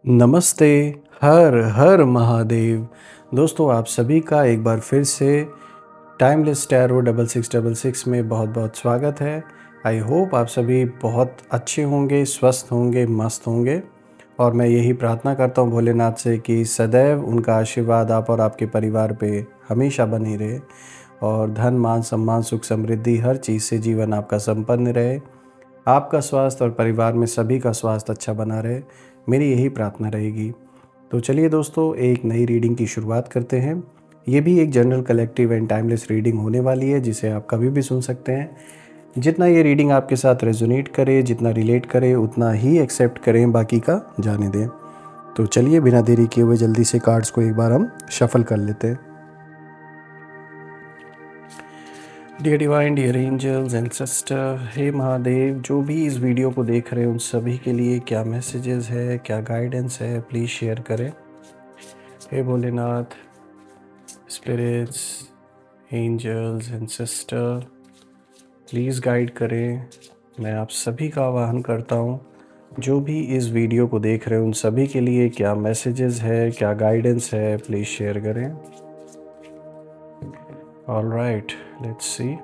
नमस्ते, हर हर महादेव। दोस्तों आप सभी का एक बार फिर से टाइमलेस टैरो 6666 में बहुत बहुत स्वागत है। आई होप आप सभी बहुत अच्छे होंगे, स्वस्थ होंगे, मस्त होंगे और मैं यही प्रार्थना करता हूँ भोलेनाथ से कि सदैव उनका आशीर्वाद आप और आपके परिवार पे हमेशा बनी रहे और धन मान सम्मान सुख समृद्धि हर चीज़ से जीवन आपका संपन्न रहे। आपका स्वास्थ्य और परिवार में सभी का स्वास्थ्य अच्छा बना रहे, मेरी यही प्रार्थना रहेगी। तो चलिए दोस्तों, एक नई रीडिंग की शुरुआत करते हैं। ये भी एक general collective and timeless reading होने वाली है जिसे आप कभी भी सुन सकते हैं। जितना ये रीडिंग आपके साथ रेजोनेट करे, जितना रिलेट करे, उतना ही एक्सेप्ट करें, बाकी का जाने दें। तो चलिए बिना देरी किए हुए जल्दी से कार्ड्स को एक बार हम शफल कर लेते हैं। Dear divine, dear angels, ancestor, हे महादेव, जो भी इस वीडियो को देख रहे हैं उन सभी के लिए क्या मैसेजेस है, क्या गाइडेंस है, प्लीज़ शेयर करें। हे Bholenath, spirits, angels, ancestor, please guide करें। मैं आप सभी का आवाहन करता हूँ, जो भी इस वीडियो को देख रहे हैं उन सभी के लिए क्या मैसेजेस है, क्या गाइडेंस है, प्लीज़ शेयर करें। All right, let's see.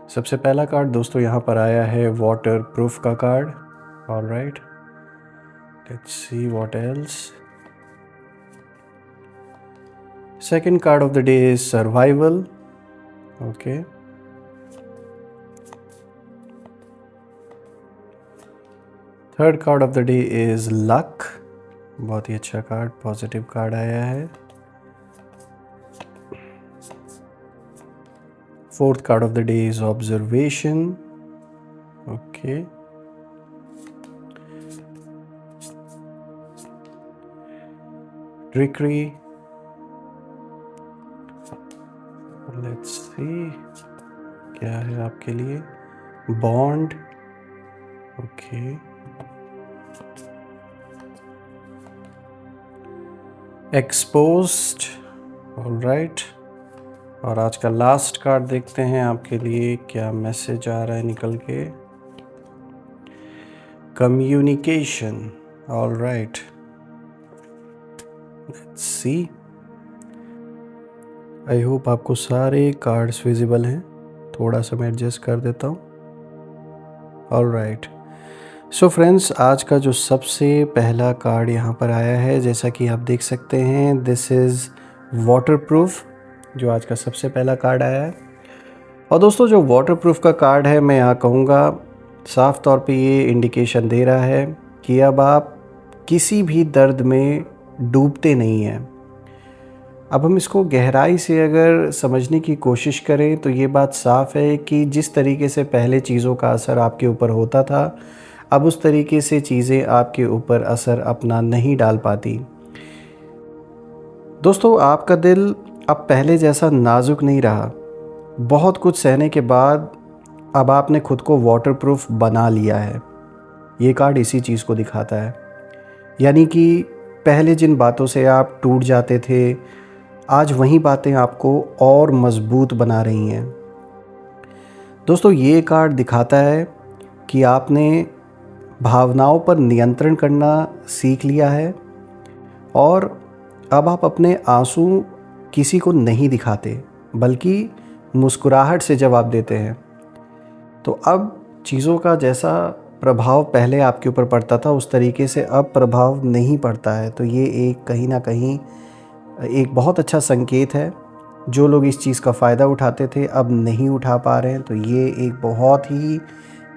सबसे पहला कार्ड दोस्तों यहाँ पर आया है वाटर प्रूफ का card. All right, let's see what else. Second card of the day is survival. Okay, third card of the day is luck. बहुत ही अच्छा कार्ड, पॉजिटिव कार्ड आया है। Fourth card of the day is observation. Okay. Trickery. Let's see. क्या है आपके लिए? Bond. Okay. Exposed. All right. और आज का लास्ट कार्ड देखते हैं आपके लिए क्या मैसेज आ रहा है निकल के। Communication. All right, let's see. I hope आपको सारे कार्ड्स विजिबल हैं। थोड़ा सा मैं एडजस्ट कर देता हूँ। ऑल राइट, सो फ्रेंड्स, आज का जो सबसे पहला कार्ड यहाँ पर आया है, जैसा कि आप देख सकते हैं, दिस इज़ वाटर प्रूफ, जो आज का सबसे पहला कार्ड आया है। और दोस्तों, जो वाटर प्रूफ का कार्ड है, मैं यहाँ कहूँगा साफ तौर पे ये इंडिकेशन दे रहा है कि अब आप किसी भी दर्द में डूबते नहीं हैं। अब हम इसको गहराई से अगर समझने की कोशिश करें तो ये बात साफ है कि जिस तरीके से पहले चीज़ों का असर आपके ऊपर होता था, अब उस तरीके से चीज़ें आपके ऊपर असर अपना नहीं डाल पाती। दोस्तों, आपका दिल अब पहले जैसा नाजुक नहीं रहा। बहुत कुछ सहने के बाद अब आपने खुद को वाटरप्रूफ बना लिया है। ये कार्ड इसी चीज़ को दिखाता है, यानी कि पहले जिन बातों से आप टूट जाते थे, आज वही बातें आपको और मजबूत बना रही हैं। दोस्तों, ये कार्ड दिखाता है कि आपने भावनाओं पर नियंत्रण करना सीख लिया है और अब आप अपने आंसू किसी को नहीं दिखाते, बल्कि मुस्कुराहट से जवाब देते हैं। तो अब चीज़ों का जैसा प्रभाव पहले आपके ऊपर पड़ता था, उस तरीके से अब प्रभाव नहीं पड़ता है। तो ये एक कहीं ना कहीं एक बहुत अच्छा संकेत है। जो लोग इस चीज़ का फ़ायदा उठाते थे अब नहीं उठा पा रहे हैं, तो ये एक बहुत ही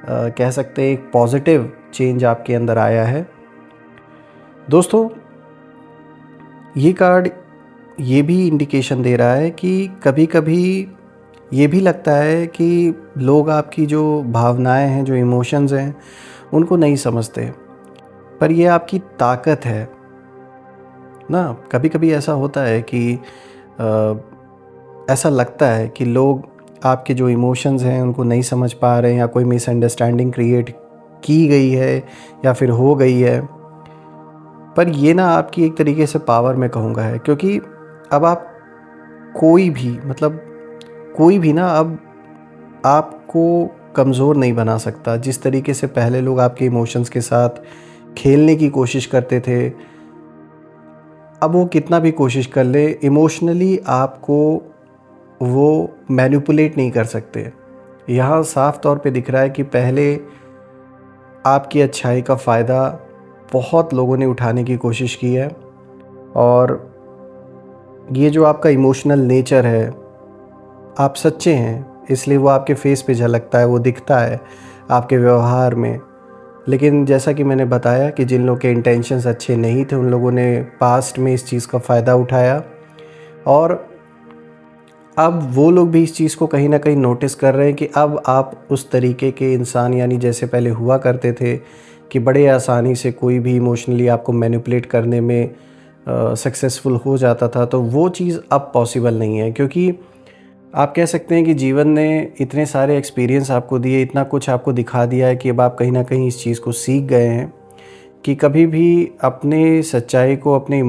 कह सकते हैं एक पॉजिटिव चेंज आपके अंदर आया है। दोस्तों, ये कार्ड ये भी इंडिकेशन दे रहा है कि कभी कभी ये भी लगता है कि लोग आपकी जो भावनाएं हैं, जो इमोशंस हैं, उनको नहीं समझते, पर ये आपकी ताकत है ना। कभी कभी ऐसा होता है कि ऐसा लगता है कि लोग आपके जो इमोशंस हैं उनको नहीं समझ पा रहे हैं, या कोई मिसअंडरस्टैंडिंग क्रिएट की गई है या फिर हो गई है। पर ये ना आपकी एक तरीके से पावर मैं कहूँगा है, क्योंकि अब आप कोई भी ना अब आपको कमज़ोर नहीं बना सकता। जिस तरीके से पहले लोग आपके इमोशंस के साथ खेलने की कोशिश करते थे, अब वो कितना भी कोशिश कर ले, इमोशनली आपको वो मैनिपुलेट नहीं कर सकते। यहाँ साफ तौर पे दिख रहा है कि पहले आपकी अच्छाई का फ़ायदा बहुत लोगों ने उठाने की कोशिश की है, और ये जो आपका इमोशनल नेचर है, आप सच्चे हैं इसलिए वो आपके फेस पे झलकता है, वो दिखता है आपके व्यवहार में। लेकिन जैसा कि मैंने बताया कि जिन लोगों के इंटेंशंस अच्छे नहीं थे, उन लोगों ने पास्ट में इस चीज़ का फ़ायदा उठाया, और अब वो लोग भी इस चीज़ को कहीं ना कहीं नोटिस कर रहे हैं कि अब आप उस तरीके के इंसान, यानी जैसे पहले हुआ करते थे कि बड़े आसानी से कोई भी इमोशनली आपको मैनिपुलेट करने में सक्सेसफुल हो जाता था, तो वो चीज़ अब पॉसिबल नहीं है। क्योंकि आप कह सकते हैं कि जीवन ने इतने सारे एक्सपीरियंस आपको दिए, इतना कुछ आपको दिखा दिया है कि अब आप कहीं ना कहीं इस चीज़ को सीख गए हैं कि कभी भी अपने सच्चाई को, अपने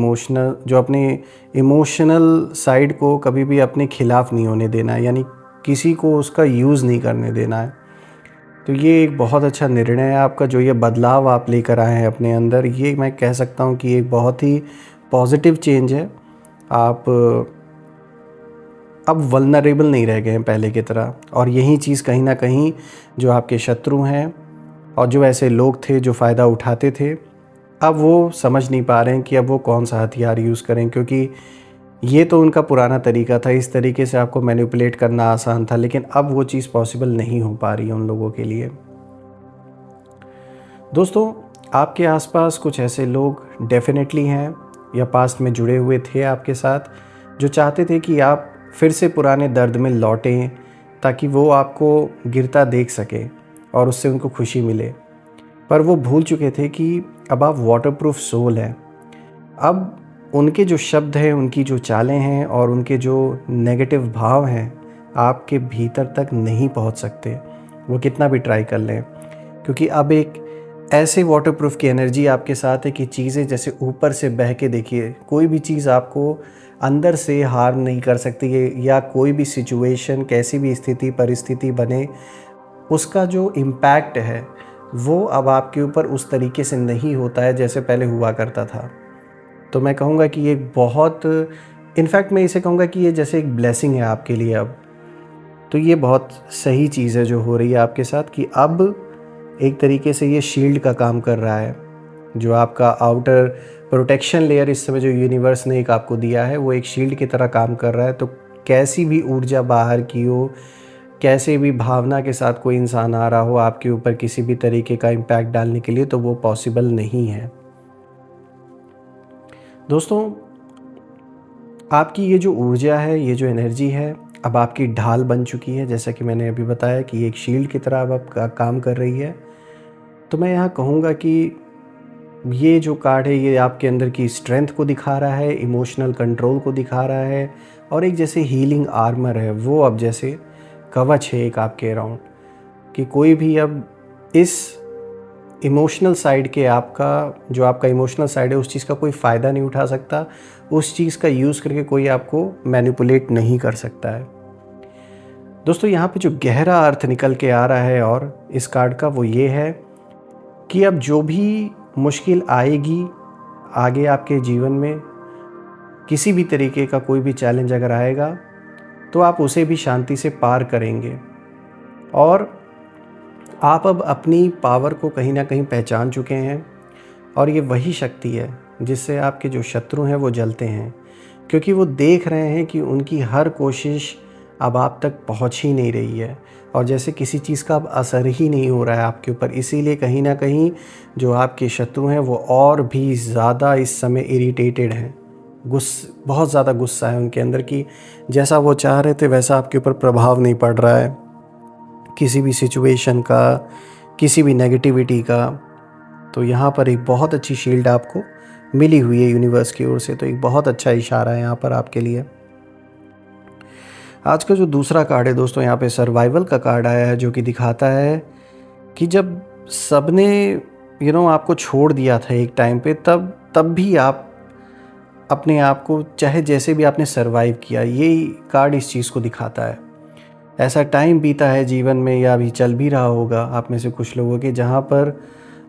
इमोशनल साइड को कभी भी अपने खिलाफ़ नहीं होने देना है, यानी किसी को उसका यूज़ नहीं करने देना है। तो ये एक बहुत अच्छा निर्णय है आपका, जो ये बदलाव आप लेकर आए हैं अपने अंदर। ये मैं कह सकता हूँ कि एक बहुत ही पॉजिटिव चेंज है। आप अब वल्नरेबल नहीं रह गए हैं पहले की तरह, और यही चीज़ कहीं ना कहीं जो आपके शत्रु हैं और जो ऐसे लोग थे जो फ़ायदा उठाते थे, अब वो समझ नहीं पा रहे हैं कि अब वो कौन सा हथियार यूज़ करें, क्योंकि ये तो उनका पुराना तरीका था, इस तरीके से आपको मैनिपुलेट करना आसान था, लेकिन अब वो चीज़ पॉसिबल नहीं हो पा रही है उन लोगों के लिए। दोस्तों, आपके आसपास कुछ ऐसे लोग डेफिनेटली हैं या पास्ट में जुड़े हुए थे आपके साथ, जो चाहते थे कि आप फिर से पुराने दर्द में लौटें, ताकि वो आपको गिरता देख सकें और उससे उनको खुशी मिले। पर वो भूल चुके थे कि अब आप वाटरप्रूफ सोल हैं। अब उनके जो शब्द हैं, उनकी जो चालें हैं और उनके जो नेगेटिव भाव हैं, आपके भीतर तक नहीं पहुंच सकते, वो कितना भी ट्राई कर लें। क्योंकि अब एक ऐसे वाटरप्रूफ की एनर्जी आपके साथ है कि चीज़ें जैसे ऊपर से बह के, देखिए कोई भी चीज़ आपको अंदर से हार्म नहीं कर सकती है, या कोई भी सिचुएशन, कैसी भी स्थिति परिस्थिति बने, उसका जो इम्पैक्ट है वो अब आपके ऊपर उस तरीके से नहीं होता है जैसे पहले हुआ करता था। तो मैं कहूँगा कि ये बहुत, इनफैक्ट मैं इसे कहूँगा कि ये जैसे एक ब्लेसिंग है आपके लिए अब। तो ये बहुत सही चीज़ है जो हो रही है आपके साथ, कि अब एक तरीके से ये शील्ड का काम कर रहा है। जो आपका आउटर प्रोटेक्शन लेयर इस समय जो यूनिवर्स ने एक आपको दिया है, वो एक शील्ड की तरह काम कर रहा है। तो कैसी भी ऊर्जा बाहर की हो, कैसे भी भावना के साथ कोई इंसान आ रहा हो आपके ऊपर किसी भी तरीके का इम्पैक्ट डालने के लिए, तो वो पॉसिबल नहीं है। दोस्तों, आपकी ये जो ऊर्जा है, ये जो एनर्जी है, अब आपकी ढाल बन चुकी है। जैसा कि मैंने अभी बताया कि एक शील्ड की तरह अब आप काम कर रही है। तो मैं यहाँ कहूँगा कि ये जो कार्ड है, ये आपके अंदर की स्ट्रेंथ को दिखा रहा है, इमोशनल कंट्रोल को दिखा रहा है, और एक जैसे हीलिंग आर्मर है, वो अब जैसे कवच है एक आपके अराउंड, कि कोई भी अब इस इमोशनल साइड के, आपका इमोशनल साइड है, उस चीज़ का कोई फ़ायदा नहीं उठा सकता। उस चीज़ का यूज़ करके कोई आपको मैनिपुलेट नहीं कर सकता है। दोस्तों, यहाँ पे जो गहरा अर्थ निकल के आ रहा है और इस कार्ड का, वो ये है कि अब जो भी मुश्किल आएगी आगे आपके जीवन में, किसी भी तरीके का कोई भी चैलेंज अगर आएगा, तो आप उसे भी शांति से पार करेंगे। और आप अब अपनी पावर को कहीं ना कहीं पहचान चुके हैं, और ये वही शक्ति है जिससे आपके जो शत्रु हैं वो जलते हैं, क्योंकि वो देख रहे हैं कि उनकी हर कोशिश अब आप तक पहुंच ही नहीं रही है, और जैसे किसी चीज़ का अब असर ही नहीं हो रहा है आपके ऊपर। इसीलिए कहीं ना कहीं जो आपके शत्रु हैं वो और भी ज़्यादा इस समय इरिटेटेड हैं, बहुत ज़्यादा गुस्सा है उनके अंदर, कि जैसा वो चाह रहे थे वैसा आपके ऊपर प्रभाव नहीं पड़ रहा है किसी भी सिचुएशन का, किसी भी नेगेटिविटी का। तो यहाँ पर एक बहुत अच्छी शील्ड आपको मिली हुई है यूनिवर्स की ओर से, तो एक बहुत अच्छा इशारा है यहाँ पर आपके लिए। आज का जो दूसरा कार्ड है दोस्तों, यहाँ पे सर्वाइवल का कार्ड आया है, जो कि दिखाता है कि जब सबने आपको छोड़ दिया था एक टाइम पे, तब भी आप अपने आप को, चाहे जैसे भी आपने सर्वाइव किया, ये कार्ड इस चीज़ को दिखाता है। ऐसा टाइम बीता है जीवन में, या अभी चल भी रहा होगा आप में से कुछ लोगों के, जहाँ पर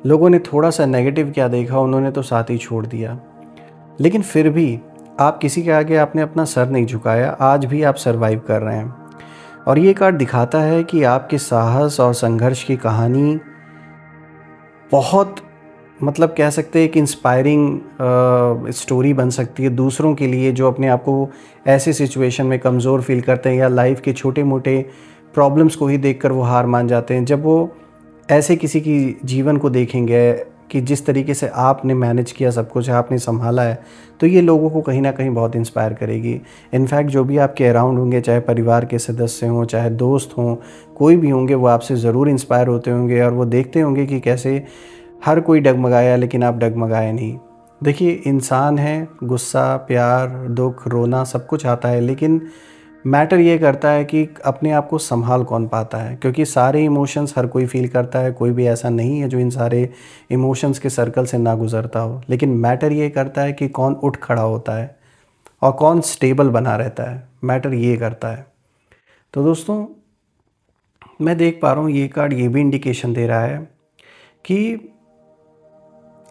लोगों ने थोड़ा सा नेगेटिव क्या देखा, उन्होंने तो साथ ही छोड़ दिया। लेकिन फिर भी आप किसी के आगे आपने अपना सर नहीं झुकाया, आज भी आप सर्वाइव कर रहे हैं। और ये कार्ड दिखाता है कि आपके साहस और संघर्ष की कहानी बहुत, मतलब कह सकते हैं एक इंस्पायरिंग स्टोरी बन सकती है दूसरों के लिए, जो अपने आप को ऐसे सिचुएशन में कमज़ोर फील करते हैं या लाइफ के छोटे मोटे प्रॉब्लम्स को ही देखकर वो हार मान जाते हैं। जब वो ऐसे किसी की जीवन को देखेंगे कि जिस तरीके से आपने मैनेज किया, सब कुछ आपने संभाला है, तो ये लोगों को कहीं ना कहीं बहुत इंस्पायर करेगी। इनफैक्ट जो भी आपके अराउंड होंगे, चाहे परिवार के सदस्य हों, चाहे दोस्त हों, कोई भी होंगे, वो आपसे ज़रूर इंस्पायर होते होंगे और वो देखते होंगे कि कैसे हर कोई डगमगाया लेकिन आप डगमगाए नहीं। देखिए, इंसान है, गुस्सा, प्यार, दुख, रोना सब कुछ आता है, लेकिन मैटर ये करता है कि अपने आप को संभाल कौन पाता है, क्योंकि सारे इमोशंस हर कोई फील करता है। कोई भी ऐसा नहीं है जो इन सारे इमोशंस के सर्कल से ना गुजरता हो, लेकिन मैटर ये करता है कि कौन उठ खड़ा होता है और कौन स्टेबल बना रहता है। मैटर ये करता है। तो दोस्तों, मैं देख पा रहा हूँ ये कार्ड ये भी इंडिकेशन दे रहा है कि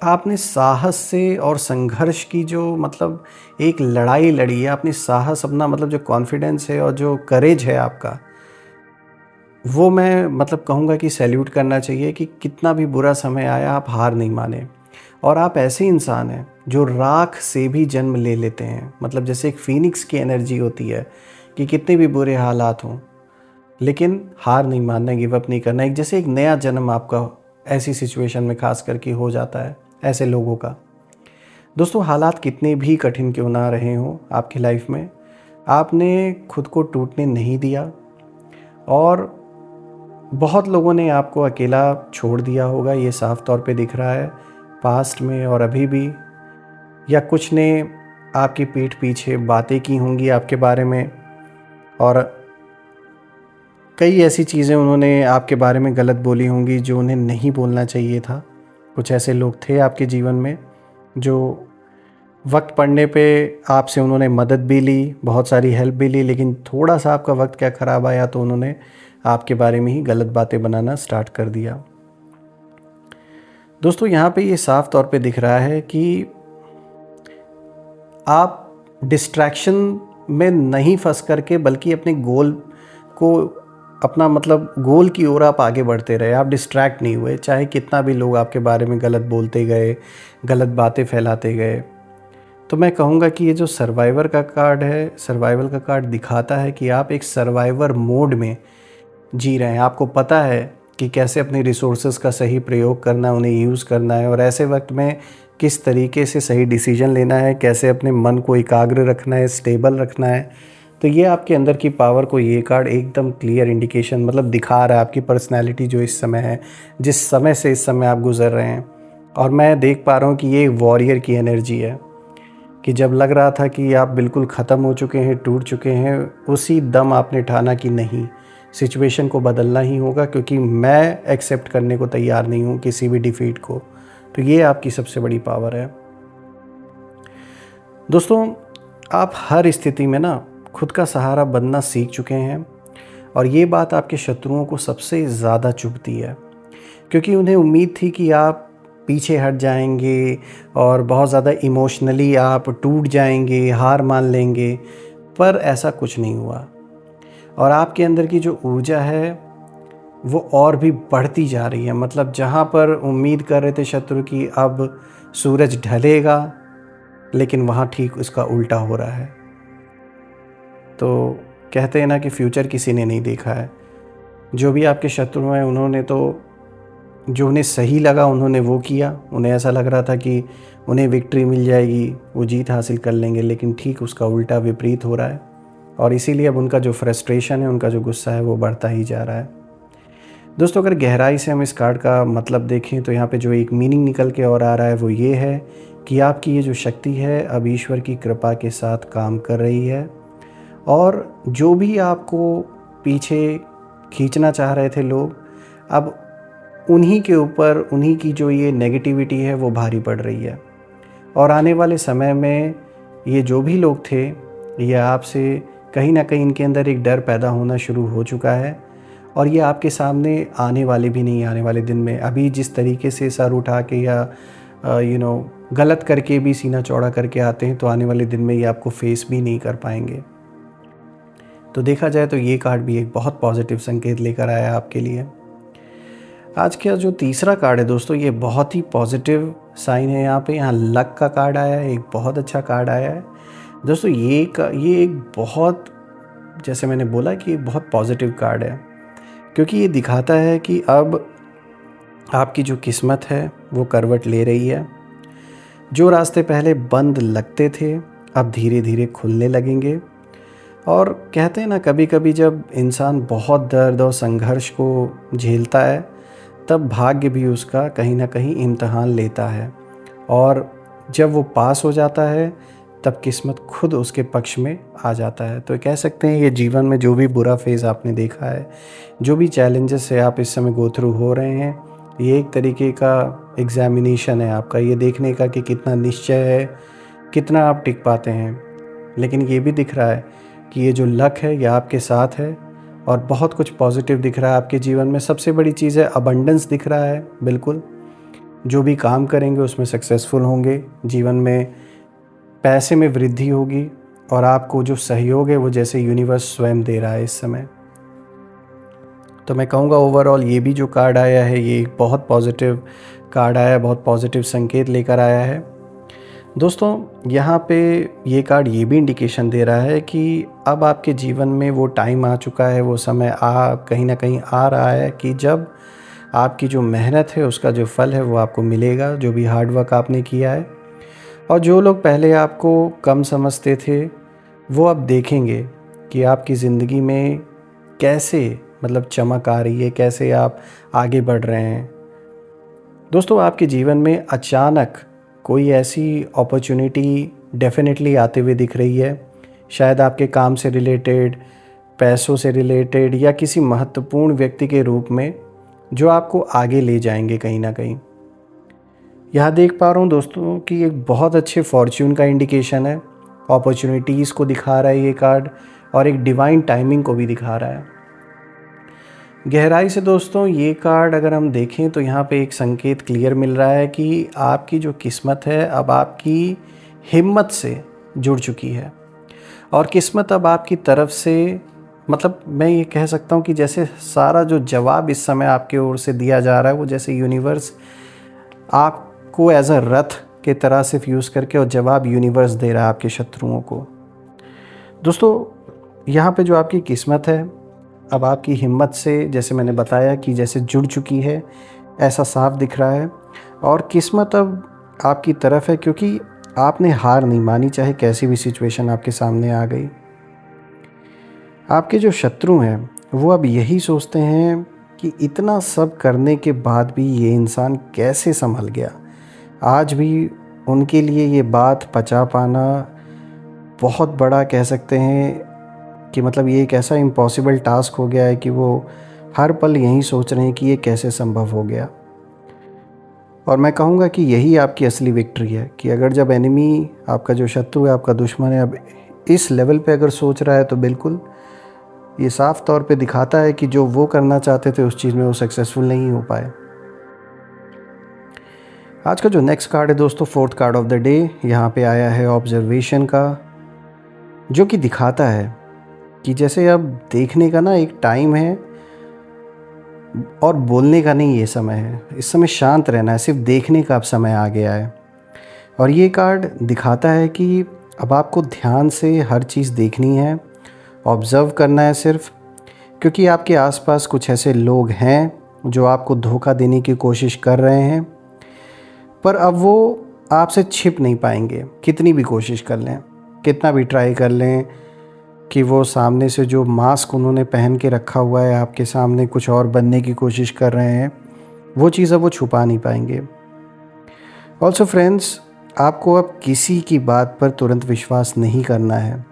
आपने साहस से और संघर्ष की जो मतलब एक लड़ाई लड़ी है, आपने साहस अपना मतलब जो कॉन्फिडेंस है और जो करेज है आपका, वो मैं मतलब कहूँगा कि सैल्यूट करना चाहिए कि कितना भी बुरा समय आया आप हार नहीं माने। और आप ऐसे इंसान हैं जो राख से भी जन्म ले लेते हैं, मतलब जैसे एक फीनिक्स की एनर्जी होती है कि कितने भी बुरे हालात हों लेकिन हार नहीं मानना, गिव अप नहीं करना। एक जैसे एक नया जन्म आपका ऐसी सिचुएशन में खास करके हो जाता है ऐसे लोगों का। दोस्तों, हालात कितने भी कठिन क्यों ना रहे हों आपकी लाइफ में, आपने खुद को टूटने नहीं दिया। और बहुत लोगों ने आपको अकेला छोड़ दिया होगा, ये साफ तौर पे दिख रहा है, पास्ट में और अभी भी। या कुछ ने आपकी पीठ पीछे बातें की होंगी आपके बारे में, और कई ऐसी चीज़ें उन्होंने आपके बारे में गलत बोली होंगी जो उन्हें नहीं बोलना चाहिए था। कुछ ऐसे लोग थे आपके जीवन में जो वक्त पड़ने पे आपसे उन्होंने मदद भी ली, बहुत सारी हेल्प भी ली, लेकिन थोड़ा सा आपका वक्त क्या ख़राब आया तो उन्होंने आपके बारे में ही गलत बातें बनाना स्टार्ट कर दिया। दोस्तों, यहाँ पे ये साफ तौर पे दिख रहा है कि आप डिस्ट्रैक्शन में नहीं फंस करके, बल्कि अपने गोल को, अपना मतलब गोल की ओर आप आगे बढ़ते रहे। आप डिस्ट्रैक्ट नहीं हुए, चाहे कितना भी लोग आपके बारे में गलत बोलते गए, गलत बातें फैलाते गए। तो मैं कहूँगा कि ये जो सर्वाइवर का कार्ड है, सर्वाइवल का कार्ड दिखाता है कि आप एक सर्वाइवर मोड में जी रहे हैं। आपको पता है कि कैसे अपने रिसोर्सेज का सही प्रयोग करना है, उन्हें यूज़ करना है, और ऐसे वक्त में किस तरीके से सही डिसीजन लेना है, कैसे अपने मन को एकाग्र रखना है, स्टेबल रखना है। तो ये आपके अंदर की पावर को ये कार्ड एकदम क्लियर इंडिकेशन मतलब दिखा रहा है, आपकी पर्सनैलिटी जो इस समय है, जिस समय से इस समय आप गुज़र रहे हैं। और मैं देख पा रहा हूँ कि ये वॉरियर की एनर्जी है कि जब लग रहा था कि आप बिल्कुल ख़त्म हो चुके हैं, टूट चुके हैं, उसी दम आपने ठाना कि नहीं, सिचुएशन को बदलना ही होगा, क्योंकि मैं एक्सेप्ट करने को तैयार नहीं हूँ किसी भी डिफीट को। तो ये आपकी सबसे बड़ी पावर है। दोस्तों, आप हर स्थिति में ना खुद का सहारा बनना सीख चुके हैं, और ये बात आपके शत्रुओं को सबसे ज़्यादा चुभती है, क्योंकि उन्हें उम्मीद थी कि आप पीछे हट जाएंगे और बहुत ज़्यादा इमोशनली आप टूट जाएंगे, हार मान लेंगे, पर ऐसा कुछ नहीं हुआ। और आपके अंदर की जो ऊर्जा है वो और भी बढ़ती जा रही है। मतलब जहाँ पर उम्मीद कर रहे थे शत्रु की अब सूरज ढलेगा, लेकिन वहाँ ठीक उसका उल्टा हो रहा है। तो कहते हैं ना कि फ्यूचर किसी ने नहीं देखा है। जो भी आपके शत्रु हैं, उन्होंने तो जो उन्हें सही लगा उन्होंने वो किया। उन्हें ऐसा लग रहा था कि उन्हें विक्ट्री मिल जाएगी, वो जीत हासिल कर लेंगे, लेकिन ठीक उसका उल्टा विपरीत हो रहा है। और इसीलिए अब उनका जो फ्रस्ट्रेशन है, उनका जो गुस्सा है, वो बढ़ता ही जा रहा है। दोस्तों, अगर गहराई से हम इस कार्ड का मतलब देखें तो यहाँ पे जो एक मीनिंग निकल के और आ रहा है वो ये है कि आपकी ये जो शक्ति है अब ईश्वर की कृपा के साथ काम कर रही है, और जो भी आपको पीछे खींचना चाह रहे थे लोग, अब उन्हीं के ऊपर उन्हीं की जो ये नेगेटिविटी है वो भारी पड़ रही है। और आने वाले समय में ये जो भी लोग थे, ये आपसे कहीं ना कहीं इनके अंदर एक डर पैदा होना शुरू हो चुका है, और ये आपके सामने आने वाले भी नहीं, आने वाले दिन में। अभी जिस तरीके से सर उठा के या गलत करके भी सीना चौड़ा करके आते हैं, तो आने वाले दिन में ये आपको फेस भी नहीं कर पाएंगे। तो देखा जाए तो ये कार्ड भी एक बहुत पॉजिटिव संकेत लेकर आया है आपके लिए। आज का जो तीसरा कार्ड है दोस्तों, ये बहुत ही पॉजिटिव साइन है। यहाँ लक का कार्ड आया है, एक बहुत अच्छा कार्ड आया है दोस्तों। ये एक बहुत, जैसे मैंने बोला कि एक बहुत पॉजिटिव कार्ड है, क्योंकि ये दिखाता है कि अब आपकी जो किस्मत है वो करवट ले रही है। जो रास्ते पहले बंद लगते थे अब धीरे धीरे खुलने लगेंगे। और कहते हैं ना, कभी कभी जब इंसान बहुत दर्द और संघर्ष को झेलता है, तब भाग्य भी उसका कहीं ना कहीं इम्तहान लेता है, और जब वो पास हो जाता है तब किस्मत खुद उसके पक्ष में आ जाता है। तो कह सकते हैं ये जीवन में जो भी बुरा फेज़ आपने देखा है, जो भी चैलेंजेस से आप इस समय गो थ्रू हो रहे हैं, ये एक तरीके का एग्ज़ामिनेशन है आपका, ये देखने का कि कितना निश्चय है, कितना आप टिक पाते हैं। लेकिन ये भी दिख रहा है कि ये जो लक है ये आपके साथ है, और बहुत कुछ पॉजिटिव दिख रहा है आपके जीवन में। सबसे बड़ी चीज़ है अबंडेंस दिख रहा है। बिल्कुल, जो भी काम करेंगे उसमें सक्सेसफुल होंगे, जीवन में पैसे में वृद्धि होगी, और आपको जो सहयोग है वो जैसे यूनिवर्स स्वयं दे रहा है इस समय। तो मैं कहूँगा ओवरऑल ये भी जो कार्ड आया है ये एक बहुत पॉजिटिव कार्ड आया है, बहुत पॉजिटिव संकेत लेकर आया है दोस्तों। यहाँ पे ये कार्ड ये भी इंडिकेशन दे रहा है कि अब आपके जीवन में वो टाइम आ चुका है, वो समय कहीं ना कहीं आ रहा है कि जब आपकी जो मेहनत है उसका जो फल है वो आपको मिलेगा, जो भी हार्ड वर्क आपने किया है। और जो लोग पहले आपको कम समझते थे वो अब देखेंगे कि आपकी ज़िंदगी में कैसे चमक आ रही है, कैसे आप आगे बढ़ रहे हैं। दोस्तों, आपके जीवन में अचानक कोई ऐसी अपॉर्चुनिटी डेफिनेटली आते हुए दिख रही है, शायद आपके काम से रिलेटेड, पैसों से रिलेटेड, या किसी महत्वपूर्ण व्यक्ति के रूप में, जो आपको आगे ले जाएंगे कहीं ना कहीं। यहाँ देख पा रहा हूँ दोस्तों कि एक बहुत अच्छे फॉर्च्यून का इंडिकेशन है, अपॉर्चुनिटीज़ को दिखा रहा है ये कार्ड, और एक डिवाइन टाइमिंग को भी दिखा रहा है। गहराई से दोस्तों ये कार्ड अगर हम देखें तो यहाँ पे एक संकेत क्लियर मिल रहा है कि आपकी जो किस्मत है अब आपकी हिम्मत से जुड़ चुकी है, और किस्मत अब आपकी तरफ से, मैं ये कह सकता हूँ कि जैसे सारा जो जवाब इस समय आपके ओर से दिया जा रहा है, वो जैसे यूनिवर्स आपको एज अ रथ के तरह से फ्यूज़ करके और जवाब यूनिवर्स दे रहा है आपके शत्रुओं को। दोस्तों, यहाँ पे जो आपकी किस्मत है अब आपकी हिम्मत से, जैसे मैंने बताया कि जैसे जुड़ चुकी है, ऐसा साफ दिख रहा है। और किस्मत अब आपकी तरफ है, क्योंकि आपने हार नहीं मानी, चाहे कैसी भी सिचुएशन आपके सामने आ गई। आपके जो शत्रु हैं वो अब यही सोचते हैं कि इतना सब करने के बाद भी ये इंसान कैसे संभल गया। आज भी उनके लिए ये बात पचा पाना बहुत बड़ा, कह सकते हैं कि ये एक ऐसा इम्पॉसिबल टास्क हो गया है कि वो हर पल यही सोच रहे हैं कि ये कैसे संभव हो गया। और मैं कहूँगा कि यही आपकी असली विक्ट्री है, कि अगर जब एनिमी, आपका जो शत्रु है, आपका दुश्मन है, अब इस लेवल पे अगर सोच रहा है, तो बिल्कुल ये साफ तौर पे दिखाता है कि जो वो करना चाहते थे उस चीज़ में वो सक्सेसफुल नहीं हो पाए। आज का जो नेक्स्ट कार्ड है दोस्तों, fourth card of the day, यहाँ पे आया है ऑब्जर्वेशन का, जो कि दिखाता है कि जैसे अब देखने का ना एक टाइम है और बोलने का नहीं ये समय है। इस समय शांत रहना है, सिर्फ देखने का अब समय आ गया है। और ये कार्ड दिखाता है कि अब आपको ध्यान से हर चीज़ देखनी है, ऑब्ज़र्व करना है सिर्फ, क्योंकि आपके आसपास कुछ ऐसे लोग हैं जो आपको धोखा देने की कोशिश कर रहे हैं, पर अब वो आपसे छिप नहीं पाएंगे, कितनी भी कोशिश कर लें, कितना भी ट्राई कर लें कि वो सामने से जो मास्क उन्होंने पहन के रखा हुआ है, आपके सामने कुछ और बनने की कोशिश कर रहे हैं, वो चीज़ अब वो छुपा नहीं पाएंगे। ऑल्सो फ्रेंड्स, आपको अब किसी की बात पर तुरंत विश्वास नहीं करना है।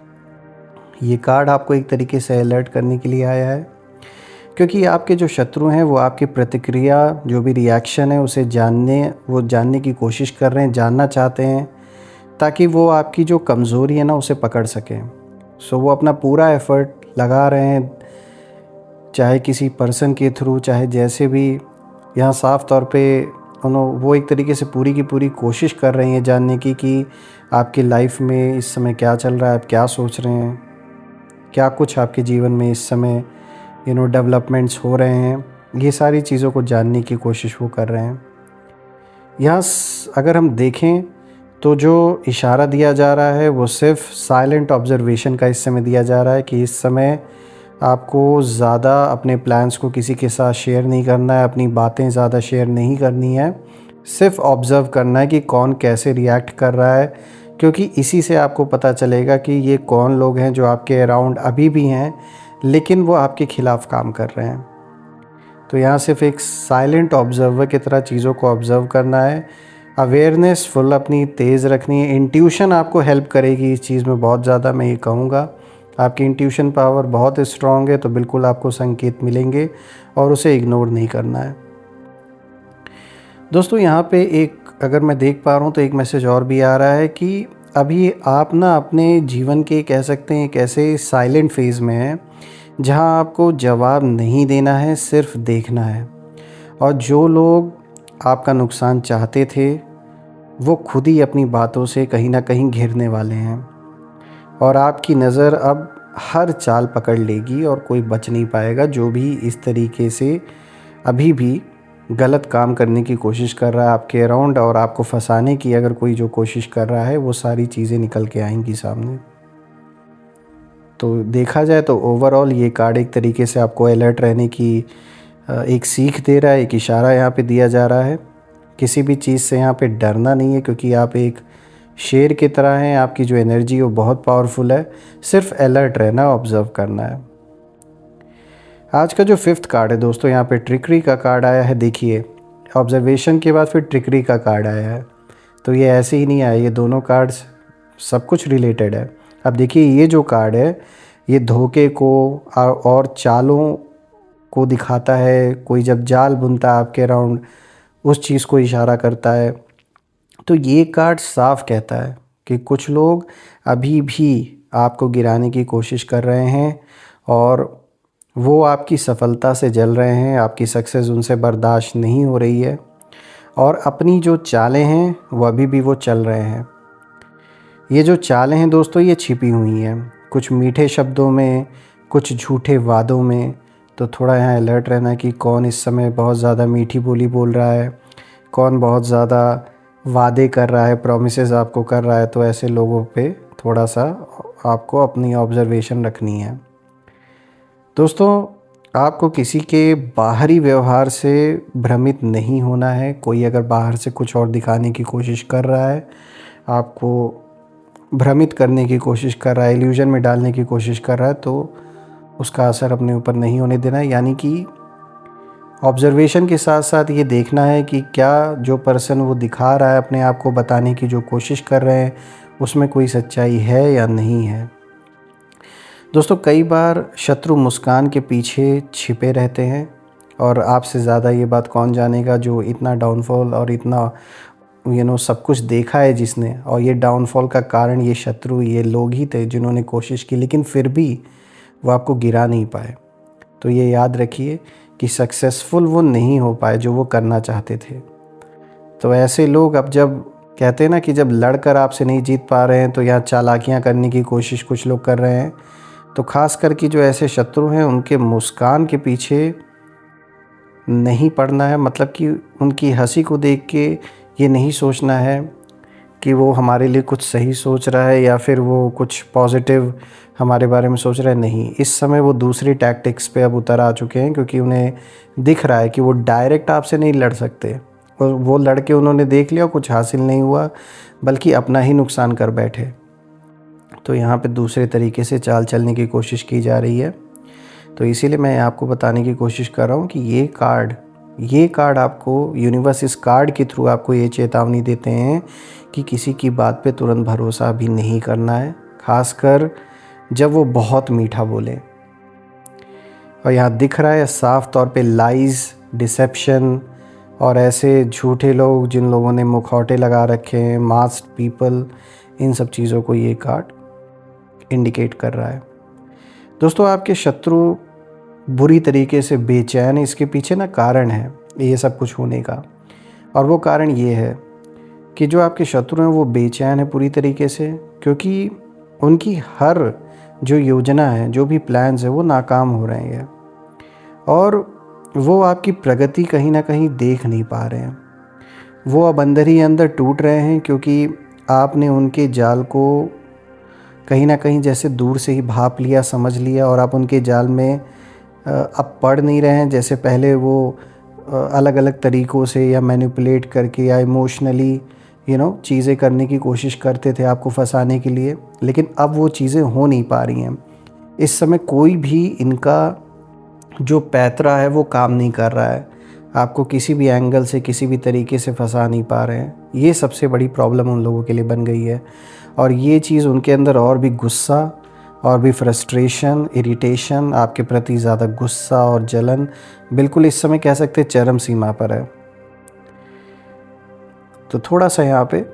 ये कार्ड आपको एक तरीके से अलर्ट करने के लिए आया है, क्योंकि आपके जो शत्रु हैं वो आपकी प्रतिक्रिया, जो भी रिएक्शन है उसे जानने की कोशिश कर रहे हैं, जानना चाहते हैं, ताकि वो आपकी जो कमज़ोरी है ना उसे पकड़ सकें। सो वो अपना पूरा एफ़र्ट लगा रहे हैं चाहे किसी पर्सन के थ्रू, चाहे जैसे भी। यहाँ साफ़ तौर पे वो एक तरीके से पूरी की पूरी कोशिश कर रही हैं जानने की कि आपकी लाइफ में इस समय क्या चल रहा है, आप क्या सोच रहे हैं, क्या कुछ आपके जीवन में इस समय डेवलपमेंट्स हो रहे हैं। ये सारी चीज़ों को जानने की कोशिश वो कर रहे हैं। यहाँ अगर हम देखें तो जो इशारा दिया जा रहा है वो सिर्फ साइलेंट ऑब्जर्वेशन का इस समय दिया जा रहा है कि इस समय आपको ज़्यादा अपने प्लान्स को किसी के साथ शेयर नहीं करना है, अपनी बातें ज़्यादा शेयर नहीं करनी है। सिर्फ ऑब्ज़र्व करना है कि कौन कैसे रिएक्ट कर रहा है, क्योंकि इसी से आपको पता चलेगा कि ये कौन लोग हैं जो आपके अराउंड अभी भी हैं लेकिन वो आपके ख़िलाफ़ काम कर रहे हैं। तो यहाँ सिर्फ एक साइलेंट ऑब्ज़र्वर की तरह चीज़ों को ऑब्ज़र्व करना है। अवेयरनेस फुल अपनी तेज़ रखनी है। इंट्यूशन आपको हेल्प करेगी इस चीज़ में बहुत ज़्यादा, मैं ये कहूँगा। आपकी इंट्यूशन पावर बहुत स्ट्रॉन्ग है तो बिल्कुल आपको संकेत मिलेंगे और उसे इग्नोर नहीं करना है। दोस्तों यहाँ पे एक अगर मैं देख पा रहा हूँ तो एक मैसेज और भी आ रहा है कि अभी आप ना अपने जीवन के कह सकते हैं एक ऐसे साइलेंट फेज़ में हैं जहाँ आपको जवाब नहीं देना है, सिर्फ देखना है। और जो लोग आपका नुकसान चाहते थे वो खुद ही अपनी बातों से कहीं ना कहीं घिरने वाले हैं और आपकी नज़र अब हर चाल पकड़ लेगी और कोई बच नहीं पाएगा। जो भी इस तरीके से अभी भी गलत काम करने की कोशिश कर रहा है आपके अराउंड और आपको फंसाने की अगर कोई जो कोशिश कर रहा है, वो सारी चीज़ें निकल के आएंगी सामने। तो देखा जाए तो ओवरऑल ये कार्ड एक तरीके से आपको अलर्ट रहने की एक सीख दे रहा है, एक इशारा यहाँ पे दिया जा रहा है। किसी भी चीज़ से यहाँ पे डरना नहीं है क्योंकि आप एक शेर की तरह हैं। आपकी जो एनर्जी है वो बहुत पावरफुल है। सिर्फ अलर्ट रहना, ऑब्ज़र्व करना है। आज का जो 5th कार्ड है दोस्तों, यहाँ पे ट्रिकरी का कार्ड आया है। देखिए, ऑब्जर्वेशन के बाद फिर ट्रिकरी का कार्ड आया है। तो ये ऐसे ही नहीं आया, ये दोनों कार्ड्स सब कुछ रिलेटेड है। अब देखिए, ये जो कार्ड है ये धोखे को और चालों को दिखाता है। कोई जब जाल बुनता है आपके अराउंड, उस चीज़ को इशारा करता है। तो ये कार्ड साफ कहता है कि कुछ लोग अभी भी आपको गिराने की कोशिश कर रहे हैं और वो आपकी सफलता से जल रहे हैं। आपकी सक्सेस उनसे बर्दाश्त नहीं हो रही है और अपनी जो चालें हैं वो अभी भी वो चल रहे हैं। ये जो चालें हैं दोस्तों, ये छिपी हुई हैं, कुछ मीठे शब्दों में, कुछ झूठे वादों में। तो थोड़ा यहाँ अलर्ट रहना कि कौन इस समय बहुत ज़्यादा मीठी बोली बोल रहा है, कौन बहुत ज़्यादा वादे कर रहा है, प्रॉमिसेस आपको कर रहा है। तो ऐसे लोगों पे थोड़ा सा आपको अपनी ऑब्जर्वेशन रखनी है। दोस्तों, आपको किसी के बाहरी व्यवहार से भ्रमित नहीं होना है। कोई अगर बाहर से कुछ और दिखाने की कोशिश कर रहा है, आपको भ्रमित करने की कोशिश कर रहा है, इल्यूजन में डालने की कोशिश कर रहा है, तो उसका असर अपने ऊपर नहीं होने देना है। यानी कि ऑब्जर्वेशन के साथ साथ ये देखना है कि क्या जो पर्सन वो दिखा रहा है, अपने आप को बताने की जो कोशिश कर रहे हैं, उसमें कोई सच्चाई है या नहीं है। दोस्तों, कई बार शत्रु मुस्कान के पीछे छिपे रहते हैं और आपसे ज़्यादा ये बात कौन जानेगा जो इतना डाउनफॉल और इतना सब कुछ देखा है जिसने। और ये डाउनफॉल का कारण ये शत्रु, ये लोग ही थे जिन्होंने कोशिश की लेकिन फिर भी वो आपको गिरा नहीं पाए। तो ये याद रखिए कि सक्सेसफुल वो नहीं हो पाए जो वो करना चाहते थे। तो ऐसे लोग अब जब कहते हैं ना कि जब लड़कर आपसे नहीं जीत पा रहे हैं तो यहाँ चालाकियाँ करने की कोशिश कुछ लोग कर रहे हैं। तो ख़ास करके जो ऐसे शत्रु हैं उनके मुस्कान के पीछे नहीं पड़ना है। मतलब कि उनकी हंसी को देख के ये नहीं सोचना है कि वो हमारे लिए कुछ सही सोच रहा है या फिर वो कुछ पॉजिटिव हमारे बारे में सोच रहा है। नहीं, इस समय वो दूसरी टैक्टिक्स पे अब उतर आ चुके हैं क्योंकि उन्हें दिख रहा है कि वो डायरेक्ट आपसे नहीं लड़ सकते। और वो लड़के उन्होंने देख लिया, कुछ हासिल नहीं हुआ बल्कि अपना ही नुकसान कर बैठे। तो यहाँ पे दूसरे तरीके से चाल चलने की कोशिश की जा रही है। तो इसीलिए मैं आपको बताने की कोशिश कर रहा हूँ कि ये कार्ड आपको, यूनिवर्स इस कार्ड के थ्रू आपको ये चेतावनी देते हैं कि किसी की बात पे तुरंत भरोसा भी नहीं करना है, खासकर जब वो बहुत मीठा बोले। और यहाँ दिख रहा है साफ तौर पे लाइज, डिसेप्शन और ऐसे झूठे लोग जिन लोगों ने मुखौटे लगा रखे हैं, मास्क्ड पीपल, इन सब चीज़ों को ये कार्ड इंडिकेट कर रहा है। दोस्तों, आपके शत्रु बुरी तरीके से बेचैन है। इसके पीछे ना कारण है ये सब कुछ होने का, और वो कारण ये है कि जो आपके शत्रु हैं वो बेचैन है पूरी तरीके से, क्योंकि उनकी हर जो योजना है, जो भी प्लान्स है, वो नाकाम हो रहे हैं और वो आपकी प्रगति कहीं ना कहीं देख नहीं पा रहे हैं। वो अब अंदर ही अंदर टूट रहे हैं, क्योंकि आपने उनके जाल को कहीं ना कहीं जैसे दूर से ही भाप लिया, समझ लिया, और आप उनके जाल में अब पड़ नहीं रहे हैं। जैसे पहले वो अलग अलग तरीक़ों से या मैनिपुलेट करके या इमोशनली चीज़ें करने की कोशिश करते थे आपको फंसाने के लिए, लेकिन अब वो चीज़ें हो नहीं पा रही हैं। इस समय कोई भी इनका जो पैतरा है वो काम नहीं कर रहा है, आपको किसी भी एंगल से किसी भी तरीके से फंसा नहीं पा रहे हैं। ये सबसे बड़ी प्रॉब्लम उन लोगों के लिए बन गई है, और ये चीज़ उनके अंदर और भी गुस्सा और भी फ्रस्ट्रेशन, इरिटेशन, आपके प्रति ज़्यादा गुस्सा और जलन बिल्कुल इस समय कह सकते हैं चरम सीमा पर है। तो थोड़ा सा यहाँ पे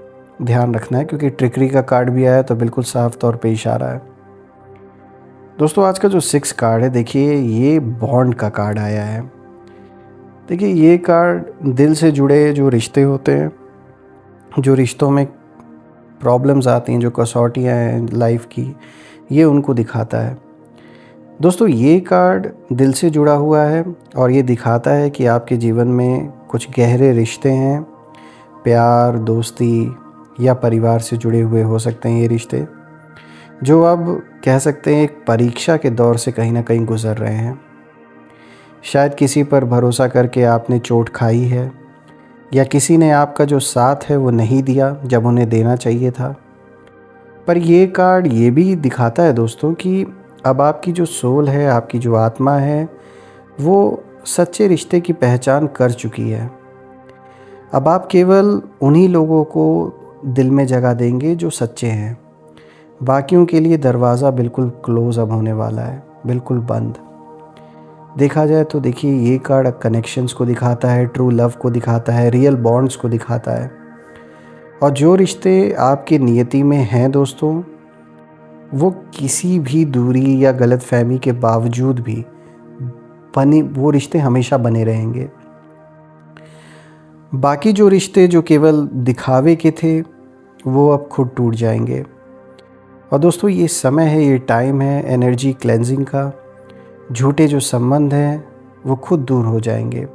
ध्यान रखना है, क्योंकि ट्रिकरी का कार्ड भी आया है तो बिल्कुल साफ तौर पे इशारा है। दोस्तों आज का जो 6 कार्ड है, देखिए ये बॉन्ड का कार्ड आया है। देखिए ये कार्ड दिल से जुड़े जो रिश्ते होते हैं, जो रिश्तों में प्रॉब्लम्स आती हैं, जो कसौटियाँ हैं लाइफ की, ये उनको दिखाता है। दोस्तों ये कार्ड दिल से जुड़ा हुआ है और ये दिखाता है कि आपके जीवन में कुछ गहरे रिश्ते हैं, प्यार, दोस्ती या परिवार से जुड़े हुए हो सकते हैं ये रिश्ते, जो अब कह सकते हैं एक परीक्षा के दौर से कहीं ना कहीं गुज़र रहे हैं। शायद किसी पर भरोसा करके आपने चोट खाई है, या किसी ने आपका जो साथ है वो नहीं दिया जब उन्हें देना चाहिए था। पर ये कार्ड ये भी दिखाता है दोस्तों कि अब आपकी जो सोल है, आपकी जो आत्मा है, वो सच्चे रिश्ते की पहचान कर चुकी है। अब आप केवल उन्हीं लोगों को दिल में जगह देंगे जो सच्चे हैं। बाकियों के लिए दरवाज़ा बिल्कुल क्लोज़ अब होने वाला है, बिल्कुल बंद। देखा जाए तो देखिए ये कार्ड कनेक्शंस को दिखाता है, ट्रू लव को दिखाता है, रियल बॉन्ड्स को दिखाता है। और जो रिश्ते आपके नियति में हैं दोस्तों, वो किसी भी दूरी या गलतफहमी के बावजूद भी वो रिश्ते हमेशा बने रहेंगे। बाकी जो रिश्ते जो केवल दिखावे के थे, वो अब खुद टूट जाएंगे। और दोस्तों ये समय है, ये टाइम है एनर्जी क्लेंजिंग का। झूठे जो संबंध हैं वो खुद दूर हो जाएंगे।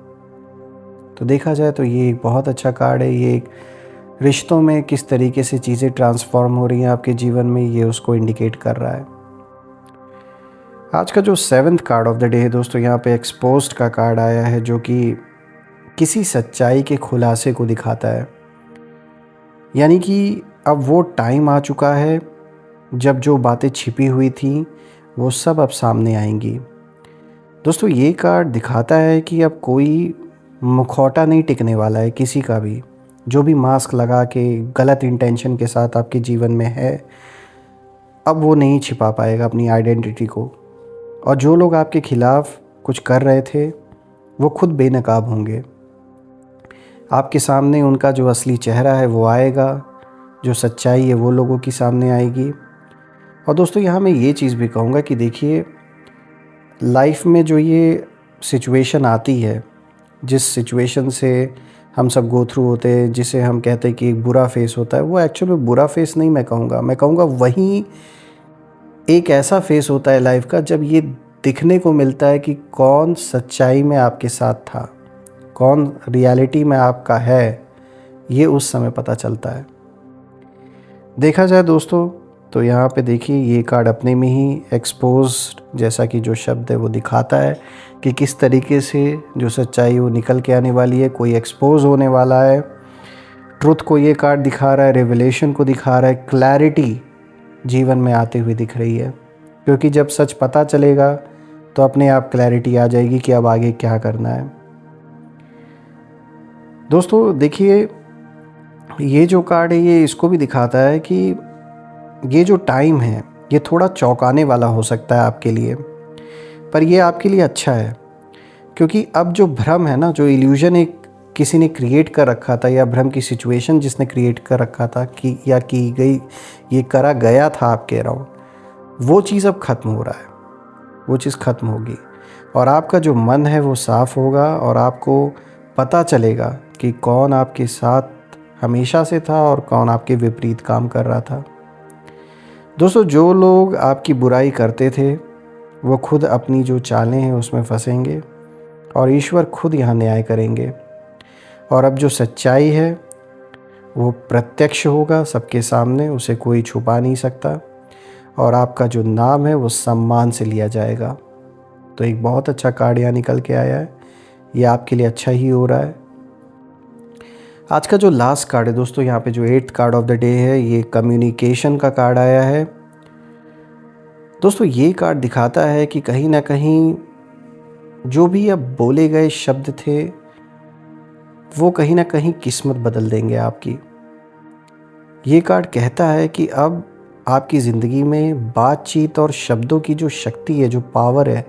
तो देखा जाए तो ये एक बहुत अच्छा कार्ड है। ये एक रिश्तों में किस तरीके से चीज़ें ट्रांसफॉर्म हो रही हैं आपके जीवन में, ये उसको इंडिकेट कर रहा है। आज का जो 7th card of the day है दोस्तों, यहाँ पे एक्सपोज्ड का कार्ड आया है, जो कि किसी सच्चाई के खुलासे को दिखाता है। यानी कि अब वो टाइम आ चुका है जब जो बातें छिपी हुई थी वो सब अब सामने आएंगी। दोस्तों ये कार्ड दिखाता है कि अब कोई मुखौटा नहीं टिकने वाला है किसी का भी। जो भी मास्क लगा के गलत इंटेंशन के साथ आपके जीवन में है, अब वो नहीं छिपा पाएगा अपनी आइडेंटिटी को। और जो लोग आपके खिलाफ़ कुछ कर रहे थे वो खुद बेनकाब होंगे। आपके सामने उनका जो असली चेहरा है वो आएगा, जो सच्चाई है वो लोगों की सामने आएगी। और दोस्तों यहाँ मैं ये चीज़ भी कहूँगा कि देखिए लाइफ में जो ये सिचुएशन आती है, जिस सिचुएशन से हम सब गो थ्रू होते हैं, जिसे हम कहते हैं कि एक बुरा फेस होता है, वो एक्चुअली में बुरा फेस नहीं मैं कहूँगा वहीं एक ऐसा फेस होता है लाइफ का जब ये दिखने को मिलता है कि कौन सच्चाई में आपके साथ था, कौन रियलिटी में आपका है, ये उस समय पता चलता है। देखा जाए दोस्तों तो यहाँ पे देखिए ये कार्ड अपने में ही एक्सपोज्ड जैसा कि जो शब्द है वो दिखाता है कि किस तरीके से जो सच्चाई वो निकल के आने वाली है, कोई एक्सपोज होने वाला है। ट्रुथ को ये कार्ड दिखा रहा है, रेवलेशन को दिखा रहा है, क्लैरिटी जीवन में आते हुए दिख रही है। क्योंकि जब सच पता चलेगा तो अपने आप क्लैरिटी आ जाएगी कि अब आगे क्या करना है। दोस्तों देखिए ये जो कार्ड है ये इसको भी दिखाता है कि ये जो टाइम है ये थोड़ा चौंकाने वाला हो सकता है आपके लिए, पर ये आपके लिए अच्छा है। क्योंकि अब जो भ्रम है ना, जो इल्यूजन एक किसी ने क्रिएट कर रखा था, या भ्रम की सिचुएशन जिसने क्रिएट कर रखा था कि या की गई, ये करा गया था आपके अराउंड, वो चीज़ अब ख़त्म हो रहा है, वो चीज़ ख़त्म होगी। और आपका जो मन है वो साफ़ होगा और आपको पता चलेगा कि कौन आपके साथ हमेशा से था और कौन आपके विपरीत काम कर रहा था। दोस्तों, जो लोग आपकी बुराई करते थे वो खुद अपनी जो चालें हैं उसमें फंसेंगे और ईश्वर खुद यहाँ न्याय करेंगे। और अब जो सच्चाई है वो प्रत्यक्ष होगा सबके सामने, उसे कोई छुपा नहीं सकता और आपका जो नाम है वो सम्मान से लिया जाएगा। तो एक बहुत अच्छा कार्ड यहाँ निकल के आया है, ये आपके लिए अच्छा ही हो रहा है। आज का जो लास्ट कार्ड है दोस्तों, यहाँ पे जो 8th card of the day है, ये कम्युनिकेशन का कार्ड आया है। दोस्तों, ये कार्ड दिखाता है कि कहीं ना कहीं जो भी अब बोले गए शब्द थे वो कहीं ना कहीं किस्मत बदल देंगे आपकी। ये कार्ड कहता है कि अब आपकी ज़िंदगी में बातचीत और शब्दों की जो शक्ति है, जो पावर है,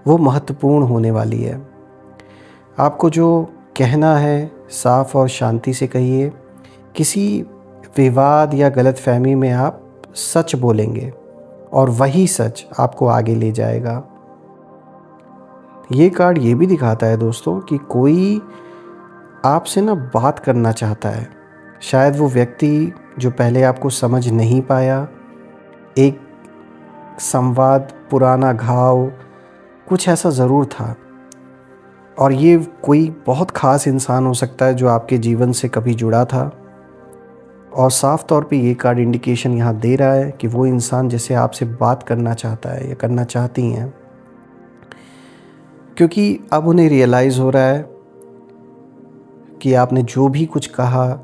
वो महत्वपूर्ण होने वाली है। आपको जो कहना है साफ और शांति से कहिए। किसी विवाद या गलतफहमी में आप सच बोलेंगे और वही सच आपको आगे ले जाएगा। ये कार्ड ये भी दिखाता है दोस्तों कि कोई आपसे ना बात करना चाहता है। शायद वो व्यक्ति जो पहले आपको समझ नहीं पाया, एक संवाद, पुराना घाव, कुछ ऐसा ज़रूर था। और ये कोई बहुत ख़ास इंसान हो सकता है जो आपके जीवन से कभी जुड़ा था। और साफ़ तौर पे ये कार्ड इंडिकेशन यहाँ दे रहा है कि वो इंसान जैसे आपसे बात करना चाहता है या करना चाहती हैं, क्योंकि अब उन्हें रियलाइज़ हो रहा है कि आपने जो भी कुछ कहा,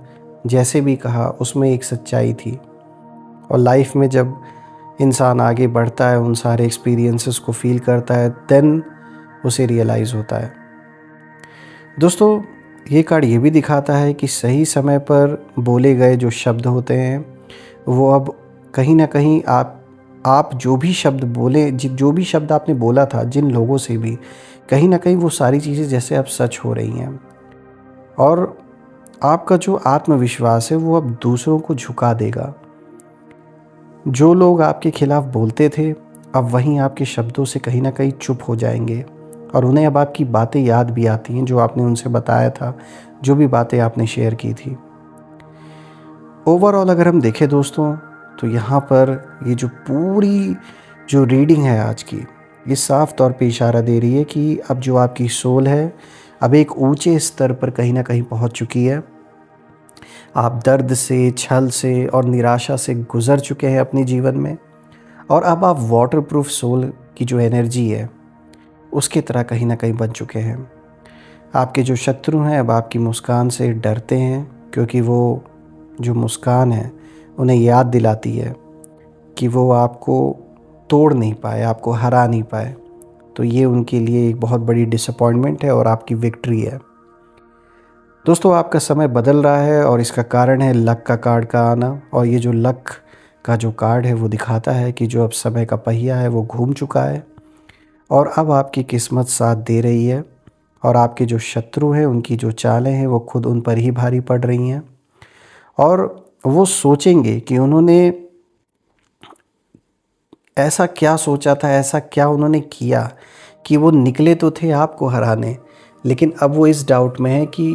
जैसे भी कहा, उसमें एक सच्चाई थी। और लाइफ में जब इंसान आगे बढ़ता है, उन सारे एक्सपीरियंसेस को फील करता है, देन उसे रियलाइज़ होता है। दोस्तों, ये कार्ड ये भी दिखाता है कि सही समय पर बोले गए जो शब्द होते हैं वो अब कहीं ना कहीं आप जो भी शब्द बोले, जो भी शब्द आपने बोला था जिन लोगों से भी, कहीं ना कहीं वो सारी चीज़ें जैसे अब सच हो रही हैं। और आपका जो आत्मविश्वास है वो अब दूसरों को झुका देगा। जो लोग आपके खिलाफ बोलते थे अब वहीं आपके शब्दों से कहीं ना कहीं चुप हो जाएंगे और उन्हें अब आपकी बातें याद भी आती हैं जो आपने उनसे बताया था, जो भी बातें आपने शेयर की थी। ओवरऑल अगर हम देखें दोस्तों, तो यहाँ पर ये जो पूरी जो रीडिंग है आज की, ये साफ तौर पे इशारा दे रही है कि अब जो आपकी सोल है अब एक ऊंचे स्तर पर कहीं ना कहीं पहुँच चुकी है। आप दर्द से, छल से और निराशा से गुज़र चुके हैं अपने जीवन में और अब आप वाटरप्रूफ सोल की जो एनर्जी है उसकी तरह कहीं ना कहीं बन चुके हैं। आपके जो शत्रु हैं अब आपकी मुस्कान से डरते हैं, क्योंकि वो जो मुस्कान है उन्हें याद दिलाती है कि वो आपको तोड़ नहीं पाए, आपको हरा नहीं पाए। तो ये उनके लिए एक बहुत बड़ी डिसअपॉइंटमेंट है और आपकी विक्ट्री है। दोस्तों, आपका समय बदल रहा है और इसका कारण है लक का कार्ड का आना। और ये जो लक का जो कार्ड है वो दिखाता है कि जो अब समय का पहिया है वो घूम चुका है और अब आपकी किस्मत साथ दे रही है और आपके जो शत्रु हैं उनकी जो चालें हैं वो खुद उन पर ही भारी पड़ रही हैं। और वो सोचेंगे कि उन्होंने ऐसा क्या सोचा था, ऐसा क्या उन्होंने किया कि वो निकले तो थे आपको हराने, लेकिन अब वो इस डाउट में है कि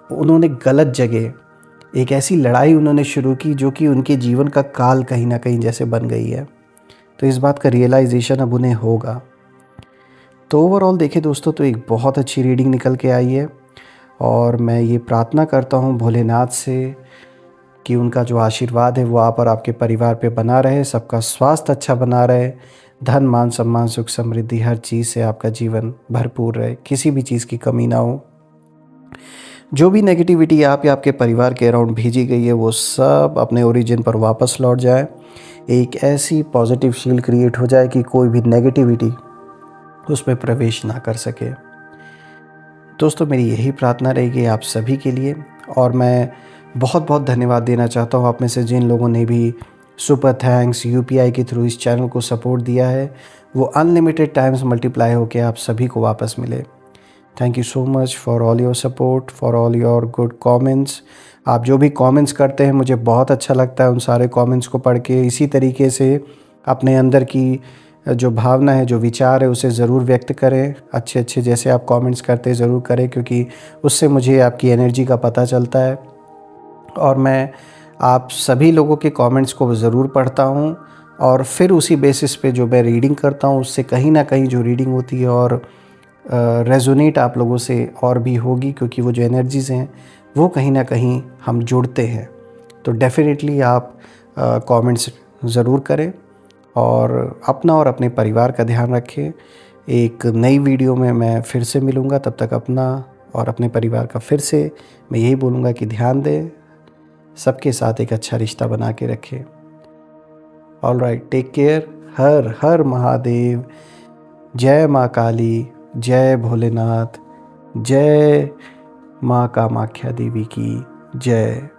उन्होंने गलत जगह एक ऐसी लड़ाई उन्होंने शुरू की जो कि उनके जीवन का काल कहीं ना कहीं जैसे बन गई है। तो इस बात का रियलाइजेशन अब उन्हें होगा। तो ओवरऑल देखें दोस्तों, तो एक बहुत अच्छी रीडिंग निकल के आई है और मैं ये प्रार्थना करता हूँ भोलेनाथ से कि उनका जो आशीर्वाद है वो आप और आपके परिवार पे बना रहे, सबका स्वास्थ्य अच्छा बना रहे, धन मान सम्मान सुख समृद्धि हर चीज़ से आपका जीवन भरपूर रहे, किसी भी चीज़ की कमी ना हो। जो भी नेगेटिविटी आप या आपके परिवार के अराउंड भेजी गई है वो सब अपने ओरिजिन पर वापस लौट जाए। एक ऐसी पॉजिटिव शील्ड क्रिएट हो जाए कि कोई भी नेगेटिविटी उसमें प्रवेश ना कर सके। दोस्तों, मेरी यही प्रार्थना रहेगी आप सभी के लिए और मैं बहुत बहुत धन्यवाद देना चाहता हूँ आप में से जिन लोगों ने भी सुपर थैंक्स यूपीआई के थ्रू इस चैनल को सपोर्ट दिया है, वो अनलिमिटेड टाइम्स मल्टीप्लाई होकर आप सभी को वापस मिले। Thank you so much for all your support, for all your good comments. आप जो भी कमेंट्स करते हैं मुझे बहुत अच्छा लगता है उन सारे कमेंट्स को पढ़ के। इसी तरीके से अपने अंदर की जो भावना है, जो विचार है, उसे ज़रूर व्यक्त करें। अच्छे अच्छे जैसे आप कमेंट्स करते ज़रूर करें, क्योंकि उससे मुझे आपकी एनर्जी का पता चलता है और मैं आप सभी लोगों के कमेंट्स को ज़रूर पढ़ता हूँ और फिर उसी बेसिस पे जो मैं रीडिंग करता हूँ उससे कहीं ना कहीं जो रीडिंग होती है और रेजोनेट आप लोगों से और भी होगी, क्योंकि वो जो एनर्जीज़ हैं वो कहीं ना कहीं हम जुड़ते हैं। तो डेफ़िनेटली आप कमेंट्स ज़रूर करें और अपना और अपने परिवार का ध्यान रखें। एक नई वीडियो में मैं फिर से मिलूँगा, तब तक अपना और अपने परिवार का फिर से मैं यही बोलूँगा कि ध्यान दें, सबके साथ एक अच्छा रिश्ता बना के रखें। All right, take care. हर हर महादेव। जय माँ काली, जय भोलेनाथ, जय माँ कामाख्या देवी की जय।